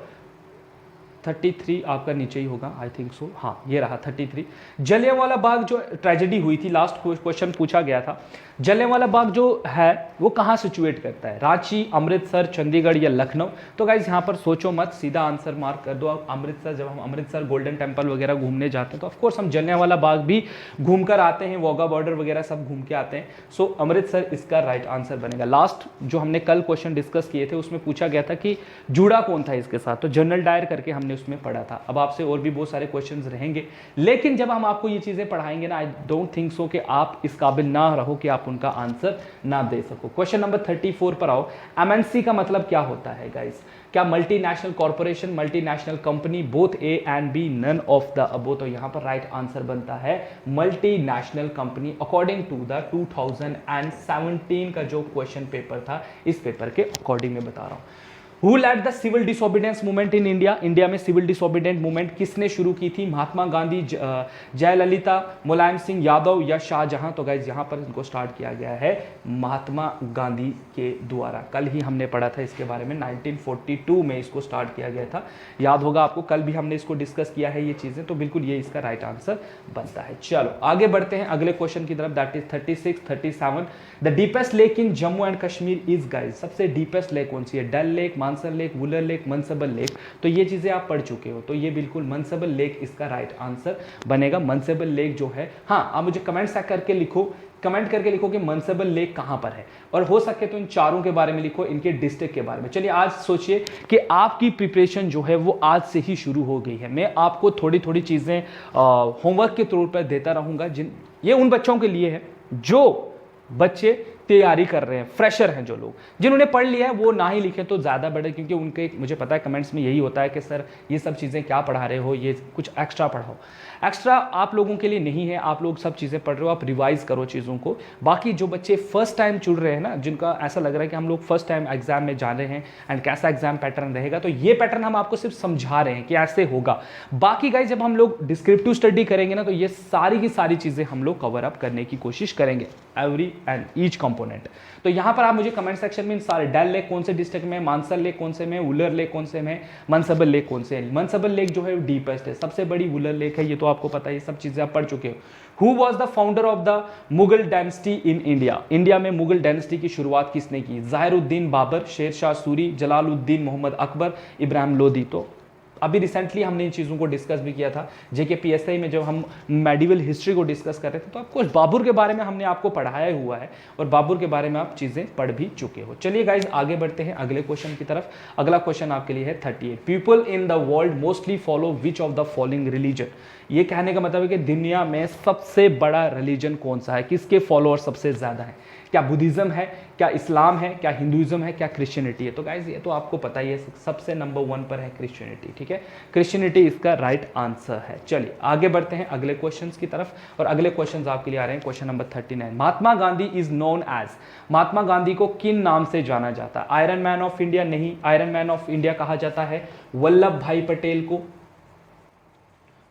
Speaker 2: 33 आपका नीचे ही होगा, आई थिंक सो, हाँ ये रहा 33। जलियांवाला बाग जो ट्रेजेडी हुई थी, लास्ट क्वेश्चन पूछा गया था, जलियांवाला बाग जो है वो कहाँ सिचुएट करता है, रांची, अमृतसर, चंडीगढ़ या लखनऊ। तो गाइज यहाँ पर सोचो मत, सीधा आंसर मार्क कर दो आप अमृतसर। जब हम अमृतसर गोल्डन टेम्पल वगैरह घूमने जाते हैं तो ऑफकोर्स हम जलियांवाला बाग भी घूम कर आते हैं, वोगा बॉर्डर वगैरह सब घूम के आते हैं। सो अमृतसर इसका राइट आंसर बनेगा। लास्ट जो हमने कल क्वेश्चन डिस्कस किए थे उसमें पूछा गया था कि जुड़ा कौन था इसके साथ, तो जनरल डायर करके हमने उसमें पढ़ा था। अब आपसे और भी बहुत सारे क्वेश्चंस रहेंगे, लेकिन जब हम आपको ये चीजें पढ़ाएंगे ना, आई डोंट थिंक सो कि आप इस काबिल ना रहो कि आप उनका आंसर ना दे सको। क्वेश्चन नंबर 34 पर आओ। एमएनसी का मतलब क्या होता है गाइस? क्या multinational corporation, multinational company, both A and B, none of the above. तो यहां पर राइट आंसर बनता है multinational company, according to the 2017 का जो क्वेश्चन पेपर था, इस पेपर के अकॉर्डिंग में बता रहा हूं। Who led the civil disobedience movement in India? India में सिविल डिसोबीडियंट मूवमेंट किसने शुरू की थी? महात्मा गांधी, जयललिता, मुलायम सिंह यादव या शाहजहां। तो गाइज यहाँ पर इनको स्टार्ट किया गया है महात्मा गांधी के द्वारा। कल ही हमने पढ़ा था इसके बारे में, 1942 में इसको स्टार्ट किया गया था, याद होगा आपको, कल भी हमने इसको डिस्कस किया है ये चीज़ें। तो बिल्कुल ये इसका राइट आंसर बनता है। चलो आगे बढ़ते हैं अगले क्वेश्चन की तरफ, that is 36, 37। The deepest lake in Jammu and Kashmir is guys, सबसे डीपेस्ट लेक कौन सी है? Dal lake, Mansar lake, Wular lake, Manasbal lake. तो ये चीजें आप पढ़ चुके हो, तो ये बिल्कुल मनसबल लेक इसका राइट आंसर बनेगा। मनसबल लेक जो है, हाँ आप मुझे कमेंट करके लिखो, कमेंट करके लिखो कि मनसबल लेक कहां पर है, और हो सके तो इन चारों के बारे में लिखो, इनके डिस्ट्रिक्ट के बारे में। चलिए आज सोचिए कि आपकी प्रिपरेशन जो है वो आज से ही शुरू हो गई है। मैं आपको थोड़ी थोड़ी चीजें होमवर्क के तौर पर देता रहूंगा, ये उन बच्चों के लिए है जो बच्चे तैयारी कर रहे हैं, फ्रेशर हैं जो लोग, जिन्होंने पढ़ लिया है वो ना ही लिखे तो ज़्यादा बेटर, क्योंकि उनके मुझे पता है कमेंट्स में यही होता है कि सर ये सब चीज़ें क्या पढ़ा रहे हो, ये कुछ एक्स्ट्रा पढ़ाओ। एक्स्ट्रा आप लोगों के लिए नहीं है, आप लोग सब चीज़ें पढ़ रहे हो, आप रिवाइज करो चीज़ों को। बाकी जो बच्चे फर्स्ट टाइम जुड़ रहे हैं ना, जिनका ऐसा लग रहा है कि हम लोग फर्स्ट टाइम एग्जाम में जा रहे हैं एंड कैसा एग्जाम पैटर्न रहेगा, तो ये पैटर्न हम आपको सिर्फ समझा रहे हैं कि ऐसे होगा। बाकी गाइस जब हम लोग डिस्क्रिप्टिव स्टडी करेंगे ना, तो ये सारी की सारी चीज़ें हम लोग कवर अप करने की कोशिश करेंगे, एवरी एंड ईच कंपोनेंट। तो यहाँ पर आप मुझे कमेंट सेक्शन में इन सारे, डल लेक कौन से डिस्ट्रिक्ट में, मानसर लेक कौन से में, वुलर लेक कौन से में, मनसबल लेक कौन से है। मनसबल लेक जो है वो डीपेस्ट है, सबसे बड़ी वुलर लेक है, ये तो आपको पता है, ये सब चीजें आप पढ़ चुके हो। Who was the founder of the Mughal dynasty in India? India में मुगल डायनेस्टी की शुरुआत किसने की? ज़ाहिरुद्दीन बाबर, शेर शाह सूरी, जलालुद्दीन मोहम्मद अकबर, इब्राहिम लोदी। तो अभी रिसेंटली हमने इन चीज़ों को डिस्कस भी किया था जेके पीएसआई में, जब हम मेडिवल हिस्ट्री को डिस्कस कर रहे थे, तो आपको बाबर के बारे में हमने आपको पढ़ाया हुआ है और बाबर के बारे में आप चीज़ें पढ़ भी चुके हो। चलिए गाइज आगे बढ़ते हैं अगले क्वेश्चन की तरफ। अगला क्वेश्चन आपके लिए है 38। People in the world mostly follow which of the following religion? ये कहने का मतलब है कि दुनिया में सबसे बड़ा रिलीजन कौन सा है, किसके फॉलोअर सबसे ज़्यादा हैं? क्या बुद्धिज़्म है, क्या इस्लाम है, क्या हिंदुइज्म है, क्या क्रिश्चियनिटी है? तो गाइज ये तो आपको पता ही है, सबसे नंबर 1 पर है क्रिश्चियनिटी, ठीक है, क्रिश्चियनिटी इसका राइट आंसर है। चलिए आगे बढ़ते हैं अगले क्वेश्चंस की तरफ, और अगले क्वेश्चंस आपके लिए आ रहे हैं। Question number 39। Mahatma Gandhi is known as, Mahatma Gandhi को किन नाम से जाना जाता है? Iron man of India? नहीं, आयरन मैन ऑफ इंडिया कहा जाता है वल्लभ भाई पटेल को,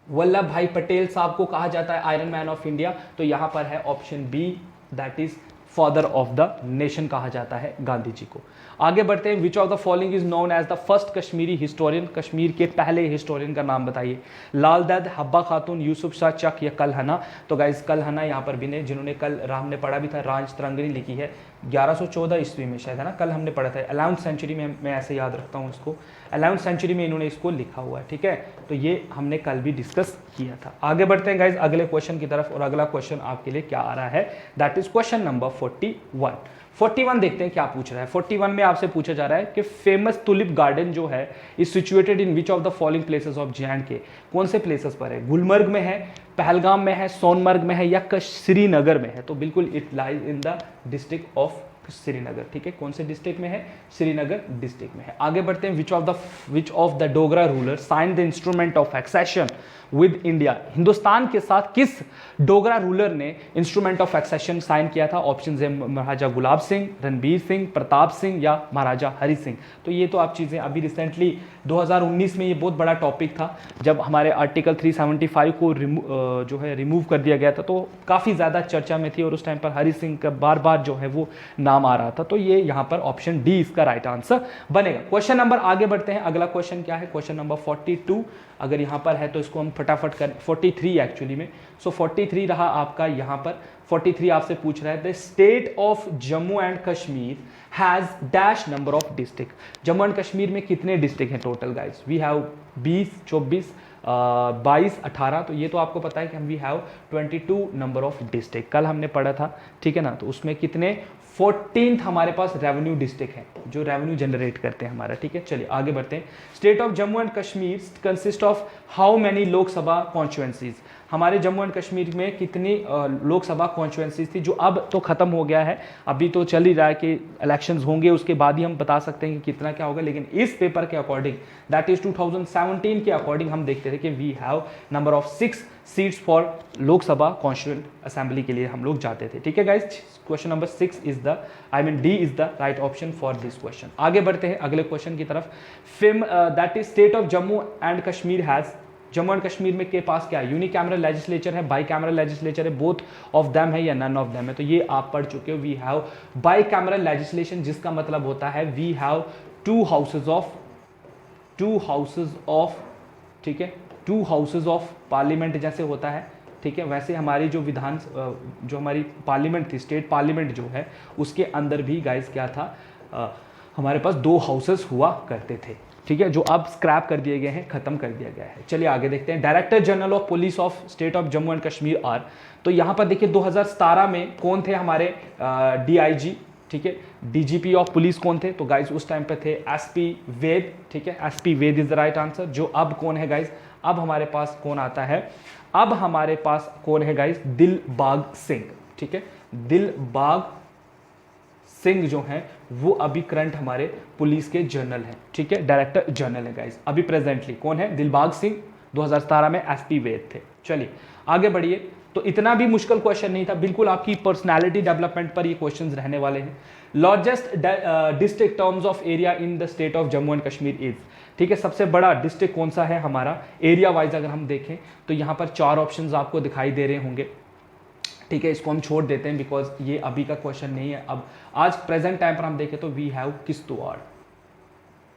Speaker 2: वल्लभ भाई पटेल साहब को कहा जाता है आयरन मैन ऑफ इंडिया। तो यहां पर है option B, that is father of the nation कहा जाता है गांधी जी को। आगे बढ़ते हैं। Which of the following is known as the first Kashmiri historian? Kashmir के पहले हिस्टोरियन का नाम बताइए। लाल दद, हब्बा खातून, यूसुफ शाह चक या कल हना? तो गाइज कल हना यहाँ पर भी ने, जिन्होंने कल राम ने पढ़ा भी था, राज तरंगनी लिखी है, 1114 ईस्वी में शायद, है ना, कल हमने पढ़ा था 11वीं सेंचुरी में, मैं ऐसे याद रखता हूँ इसको, 11वीं सेंचुरी में इन्होंने इसको लिखा हुआ है, ठीक है। तो ये हमने कल भी डिस्कस किया था। आगे बढ़ते हैं गाइज अगले क्वेश्चन की तरफ, और अगला क्वेश्चन आपके लिए क्या आ रहा है, दैट इज क्वेश्चन नंबर 41 देखते हैं क्या पूछ रहा है। 41 में आपसे पूछा जा रहा है कि फेमस टुलिप गार्डन जो है is situated in which of the following places of J&K, कौन से प्लेसेस पर है, गुलमर्ग में है, पहलगाम में है, सोनमर्ग में है, या श्रीनगर में है। तो बिल्कुल it lies in the district of Srinagar, ठीक है, कौन से डिस्ट्रिक्ट में है, श्रीनगर डिस्ट्रिक्ट में है। आगे बढ़ते हैं, which of the Dogra ruler sign the instrument of accession with India, Hindustan के साथ किस डोगरा रूलर ने इंस्ट्रूमेंट ऑफ एक्सेशन साइन किया था। ऑप्शन है महाराजा गुलाब सिंह, रणबीर सिंह, प्रताप सिंह या महाराजा हरि सिंह। तो ये तो आप चीज़ें अभी रिसेंटली 2019 में ये बहुत बड़ा टॉपिक था, जब हमारे आर्टिकल 375 को जो है रिमूव कर दिया गया था, तो काफ़ी ज़्यादा चर्चा में थी, और उस टाइम पर हरि सिंह का बार बार जो है वो नाम आ रहा था। तो ये यहाँ पर ऑप्शन डी इसका राइट आंसर बनेगा। क्वेश्चन नंबर आगे बढ़ते हैं, अगला क्वेश्चन क्या है, क्वेश्चन नंबर 42 अगर यहाँ पर है तो इसको हम फटाफट करें, 43 एक्चुअली में। सो 43 रहा आपका यहाँ पर। 43 आपसे पूछ रहा है the state of Jammu and Kashmir has dash number of district. Jammu and Kashmir में कितने डिस्ट्रिक्ट हैं टोटल गाइस, वी हैव 20, 24, 22, 18। तो ये तो आपको पता है कि हम we have 22 number of district, कल हमने पढ़ा था, ठीक है ना। तो उसमें कितने 14th हमारे पास रेवेन्यू डिस्ट्रिक्ट है जो रेवेन्यू जनरेट करते हैं हमारा, ठीक है। चलिए आगे बढ़ते हैं। State of Jammu and Kashmir consist of how many Lok Sabha constituencies, हमारे जम्मू एंड कश्मीर में कितनी लोकसभा कॉन्स्टिट्यूएंसीज थी, जो अब तो खत्म हो गया है, अभी तो चल ही रहा है कि इलेक्शंस होंगे उसके बाद ही हम बता सकते हैं कि कितना क्या होगा। लेकिन इस पेपर के अकॉर्डिंग, दैट इज 2017 के अकॉर्डिंग, हम देखते थे कि we have number of 6 seats for Lok Sabha constituent assembly के लिए हम लोग जाते थे, ठीक है guys. Question number 6 is the, I mean D is the right option for this question. आगे बढ़ते हैं अगले क्वेश्चन की तरफ। That is state of Jammu and Kashmir has, Jammu and Kashmir में के पास क्या है, यूनिकैमरल लेजिस्लेचर है, बाई कैमरल लेजिस्लेचर है, बोथ ऑफ देम है या नन ऑफ देम है। तो ये आप पढ़ चुके हो, we have bicameral legislation, जिसका मतलब होता है we have two houses of, ठीक है, 2 हाउसेज ऑफ पार्लियामेंट जैसे होता है, ठीक है। वैसे हमारी जो जो हमारी पार्लियामेंट थी, स्टेट पार्लियामेंट जो है, उसके अंदर भी गाइस क्या था, हमारे पास 2 हाउसेस हुआ करते थे, ठीक है, जो अब स्क्रैप कर दिए गए हैं, खत्म कर दिया गया है। चलिए आगे देखते हैं। Director general of police of state of Jammu and Kashmir are, तो यहाँ पर देखिए 2017 में कौन थे हमारे DIG, ठीक है, DGP ऑफ पुलिस कौन थे, तो गाइज उस टाइम पे थे SP वैद, ठीक है, SP Vaid is the right answer. जो अब कौन है गाइज, अब हमारे पास कौन आता है, अब हमारे पास कौन है गाइज, दिलबाग सिंह, ठीक है, दिलबाग सिंह जो हैं वो अभी करंट हमारे पुलिस के जनरल हैं, ठीक है, डायरेक्टर जनरल है गाइज। अभी प्रेजेंटली कौन है, दिलबाग सिंह, 2017 में SP वैद थे। चलिए आगे बढ़िए। तो इतना भी मुश्किल क्वेश्चन नहीं था, बिल्कुल आपकी पर्सनालिटी डेवलपमेंट पर ये क्वेश्चंस रहने वाले हैं। Largest district terms of area in the state of Jammu and Kashmir is, ठीक है, सबसे बड़ा डिस्ट्रिक्ट कौन सा है हमारा, एरिया वाइज अगर हम देखें तो यहाँ पर 4 ऑप्शंस आपको दिखाई दे रहे होंगे, ठीक है। इसको हम छोड़ देते हैं बिकॉज ये अभी का क्वेश्चन नहीं है। अब आज प्रेजेंट टाइम पर हम देखें तो वी हैव किश्तवाड़,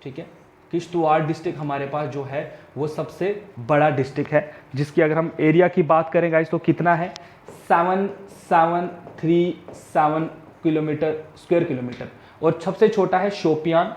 Speaker 2: ठीक है, किश्तवाड़ डिस्ट्रिक्ट हमारे पास जो है वो सबसे बड़ा डिस्ट्रिक्ट है, जिसकी अगर हम एरिया की बात करें गाइस तो कितना है, 7737 स्क्वायर किलोमीटर। और सबसे छोटा है शोपियान,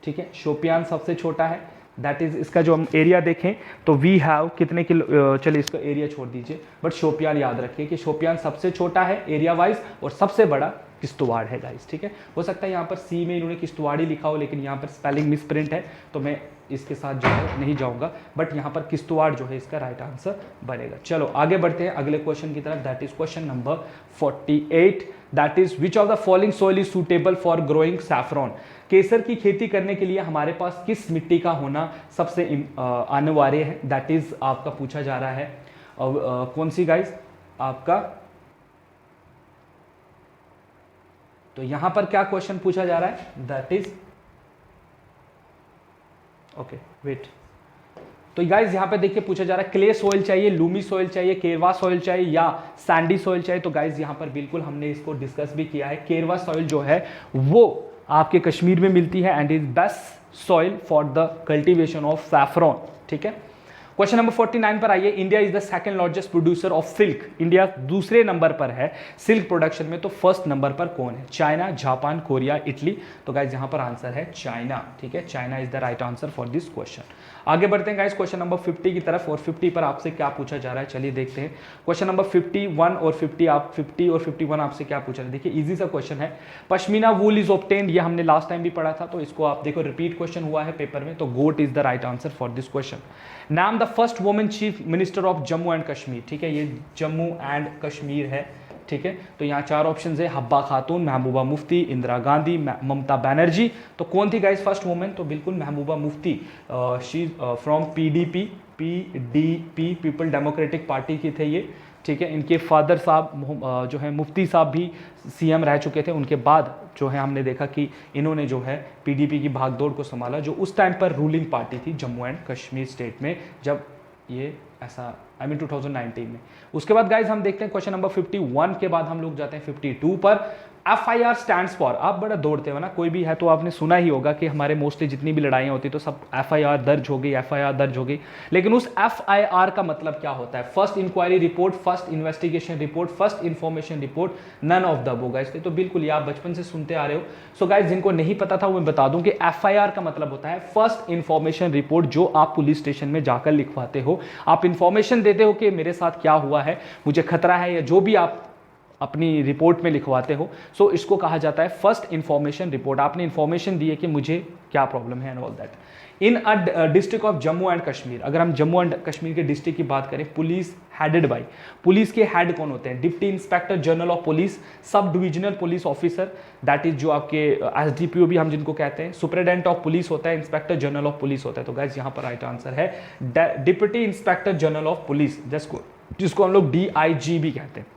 Speaker 2: ठीक है, शोपियान सबसे छोटा है, दैट इज, इसका जो हम एरिया देखें तो वी हैव कितने किलो, चलिए इसका एरिया छोड़ दीजिए, बट शोपियान याद रखिए कि शोपियान सबसे छोटा है एरिया वाइज, और सबसे बड़ा किश्तवाड़ है गाइस, ठीक है। हो सकता है यहाँ पर सी में इन्होंने किश्तवाड़ी लिखा हो, लेकिन यहाँ पर स्पेलिंग मिसप्रिंट है, तो मैं इसके साथ जो है नहीं जाऊँगा, बट यहाँ पर किश्तवाड़ जो है इसका राइट आंसर बनेगा। चलो आगे बढ़ते हैं अगले क्वेश्चन की तरफ, that is question number 48, that is which of the following soil is suitable for growing saffron. केसर की खेती करने के लिए हमारे पास किस मिट्टी का होना सबसे अनिवार्य है, दैट इज आपका पूछा जा रहा है। कौन सी गाइस आपका, तो यहां पर क्या क्वेश्चन पूछा जा रहा है, दैट इज, ओके वेट, तो गाइज यहाँ पे देखिए पूछा जा रहा है क्ले सॉइल चाहिए, लूमी सॉइल चाहिए, केरवा सॉइल चाहिए या सैंडी सॉइल चाहिए। तो गाइज यहाँ पर बिल्कुल हमने इसको डिस्कस भी किया है, केरवा सॉइल जो है वो आपके कश्मीर में मिलती है and is best soil for the cultivation of saffron, ठीक है। क्वेश्चन नंबर 49 पर आइए। India is the second largest producer of silk. India दूसरे नंबर पर है सिल्क प्रोडक्शन में, तो फर्स्ट नंबर पर कौन है? China, Japan, Korea, Italy? तो गाइज यहां पर आंसर है चाइना। ठीक है, China is the right answer for this question. आगे बढ़ते हैं गाइज क्वेश्चन नंबर 50 की तरफ, और 50 पर आपसे क्या पूछा जा रहा है चलिए देखते हैं। क्वेश्चन नंबर 51 और 50 और 51 आपसे क्या पूछा रहा है? देखिए इजी सा क्वेश्चन है। पश्मीना वूल इज ऑब्टेन्ड, ये हमने लास्ट टाइम भी पढ़ा था, तो इसको आप देखो रिपीट क्वेश्चन हुआ है पेपर में, तो goat is the right answer for this question. Name the first women chief minister of Jammu and Kashmir. ठीक है, ये जम्मू एंड कश्मीर है। ठीक है, तो यहाँ 4 ऑप्शन है, हब्बा खातून, महबूबा मुफ्ती, इंदिरा गांधी, ममता बनर्जी। तो कौन थी गाइस फर्स्ट वुमेन? तो बिल्कुल Mehbooba Mufti. She from PDP, people democratic party की थे ये। ठीक है, इनके फादर साहब जो है मुफ्ती साहब भी सीएम रह चुके थे। उनके बाद जो है हमने देखा कि इन्होंने जो है पीडीपी की भागदौड़ को संभाला, जो उस टाइम पर रूलिंग पार्टी थी जम्मू एंड कश्मीर स्टेट में, जब ये ऐसा 2019 में। उसके बाद गाइज हम देखते हैं क्वेश्चन नंबर 51 के बाद हम लोग जाते हैं 52 पर। FIR स्टैंड्स फॉर, आप बड़ा दौड़ते हो ना, कोई भी है तो आपने सुना ही होगा कि हमारे मोस्टली जितनी भी लड़ाइयाँ होती तो सब FIR दर्ज हो गई, FIR दर्ज हो गई। लेकिन उस FIR का मतलब क्या होता है? First inquiry report, first investigation report, first information report, none of the above guys. तो बिल्कुल ये आप बचपन से सुनते आ रहे हो। सो गाइज जिनको नहीं पता था वो मैं बता दूं कि FIR का मतलब होता है फर्स्ट इन्फॉर्मेशन रिपोर्ट, जो आप पुलिस स्टेशन में जाकर लिखवाते हो। आप इन्फॉर्मेशन देते हो कि मेरे साथ क्या हुआ है, मुझे खतरा है, या जो भी आप अपनी रिपोर्ट में लिखवाते हो। सो इसको कहा जाता है फर्स्ट इंफॉर्मेशन रिपोर्ट। आपने इंफॉर्मेशन दी है कि मुझे क्या प्रॉब्लम है and all that. In a district of Jammu and Kashmir, अगर हम जम्मू एंड कश्मीर के डिस्ट्रिक्ट की बात करें, पुलिस हेडेड बाई, पुलिस के हेड कौन होते हैं? Deputy inspector general of police, sub divisional police officer, that is जो आपके SDPO भी हम जिनको कहते हैं, सुपरिटेंडेंट ऑफ पुलिस होता है, इंस्पेक्टर जनरल ऑफ पुलिस होता है। तो गाइज यहाँ पर राइट आंसर है deputy inspector general of police, जिसको हम लोग DIG भी कहते हैं।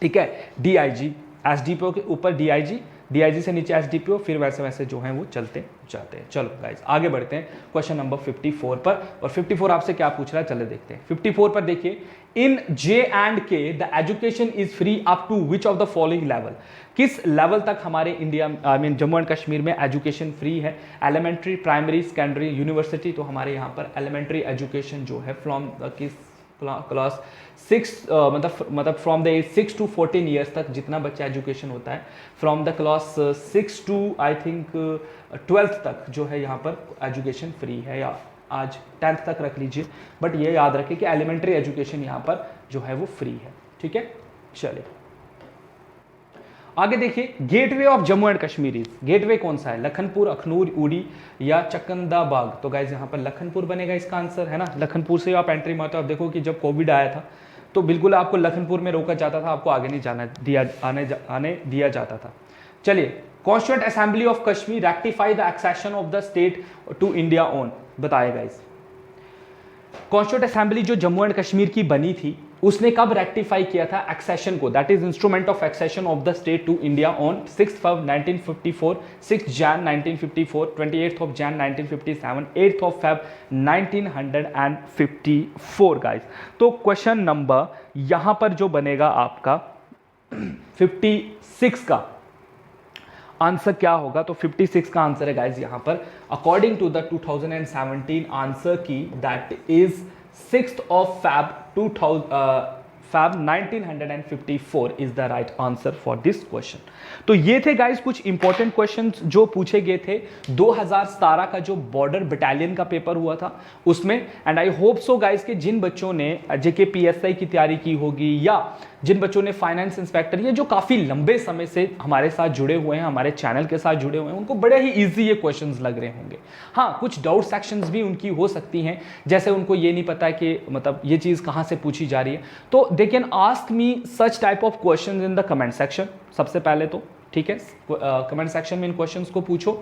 Speaker 2: ठीक है, DIG, SDPO के ऊपर DIG, DIG से नीचे SDPO, फिर वैसे वैसे जो हैं वो चलते जाते हैं। चलो गाइस आगे बढ़ते हैं क्वेश्चन नंबर 54 पर, और 54 आपसे क्या पूछ रहा है चले देखते हैं। 54 पर देखिए, in J&K the education is free up to which of the following level? किस लेवल तक हमारे इंडिया जम्मू एंड कश्मीर में एजुकेशन फ्री है? Elementary, primary, secondary, university? तो हमारे यहाँ पर एलिमेंट्री एजुकेशन जो है फ्रॉम किस क्लास 6 मतलब from the age 6 to 14 years तक जितना बच्चा एजुकेशन होता है, from the class 6 to I think 12th तक जो है यहाँ पर एजुकेशन फ्री है, या आज 10th तक रख लीजिए, बट ये याद रखें कि एलिमेंट्री एजुकेशन यहाँ पर जो है वो फ्री है। ठीक है, चलिए आगे देखिए। Gateway of Jammu and Kashmir is, gateway कौन सा है? लखनपुर, अखनूर, उड़ी या चकंदाबाग? तो गाइज यहाँ पर लखनपुर बनेगा इसका आंसर, है ना। लखनपुर से आप एंट्री मारते हो। आप देखो कि जब कोविड आया था तो बिल्कुल आपको लखनपुर में रोका जाता था, आपको आगे नहीं जाना आने दिया जाता था। चलिए, constituent assembly of Kashmir rectify the accession of the state to India on, बताइए गाइज। कॉन्स्टिट्यूएंट असेंबली जो जम्मू एंड कश्मीर की बनी थी, उसने कब रेक्टिफाई किया था एक्सेशन को? That is instrument of accession of the state to India on 6 Feb 1954, 6 Jan 1954, 28 Jan 1957, 8 Feb 1954 guys. तो क्वेश्चन नंबर यहां पर जो बनेगा आपका 56 का आंसर क्या होगा? तो 56 का आंसर है गाइज यहां पर अकॉर्डिंग टू द 2017 आंसर की, that is 6 Feb 1954 is the right answer for this question. तो ये थे गाइज कुछ इंपॉर्टेंट क्वेश्चंस जो पूछे गए थे 2017 का जो बॉर्डर बटालियन का पेपर हुआ था उसमें। And I hope so guys कि जिन बच्चों ने JK PSI की तैयारी की होगी, या जिन बच्चों ने फाइनेंस इंस्पेक्टर, ये जो काफ़ी लंबे समय से हमारे साथ जुड़े हुए हैं, हमारे चैनल के साथ जुड़े हुए हैं, उनको बड़े ही इजी ये क्वेश्चंस लग रहे होंगे। हाँ, कुछ डाउट सेक्शंस भी उनकी हो सकती हैं, जैसे उनको ये नहीं पता है कि मतलब ये चीज़ कहाँ से पूछी जा रही है। तो they can ask me such type of questions in the comment section सबसे पहले तो, ठीक है। कमेंट सेक्शन में इन क्वेश्चंस को पूछो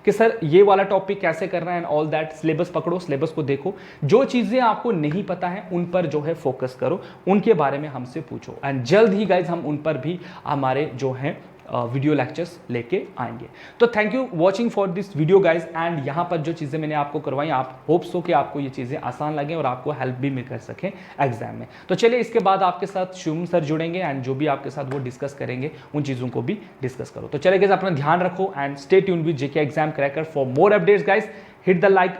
Speaker 2: कि सर ये वाला टॉपिक कैसे करना है एंड ऑल दैट। सिलेबस पकड़ो, सिलेबस को देखो, जो चीज़ें आपको नहीं पता है उन पर जो है फोकस करो, उनके बारे में हमसे पूछो। एंड जल्द ही गाइज हम उन पर भी हमारे जो है वीडियो लेक्चर्स लेके आएंगे। तो thank you watching for this video guys. And यहाँ पर जो चीज़ें मैंने आपको करवाई, आप होप्स हो कि आपको ये चीज़ें आसान लगें और आपको हेल्प भी मिल कर सकें एग्जाम में। तो चलिए इसके बाद आपके साथ शुभम सर जुड़ेंगे एंड जो भी आपके साथ वो डिस्कस करेंगे उन चीज़ों को भी डिस्कस करो। तो चलिए गाइज अपना ध्यान रखो and stay tuned with JK exam cracker for more updates guys. Hit the like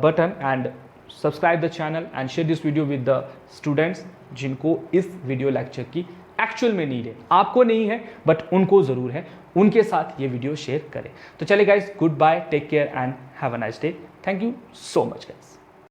Speaker 2: button and subscribe the channel and share this video with the students जिनको इस वीडियो लेक्चर की एक्चुअल में नीड है। आपको नहीं है बट उनको ज़रूर है, उनके साथ ये वीडियो शेयर करें। तो चले guys, good bye, take care and have a nice day. Thank you so much guys.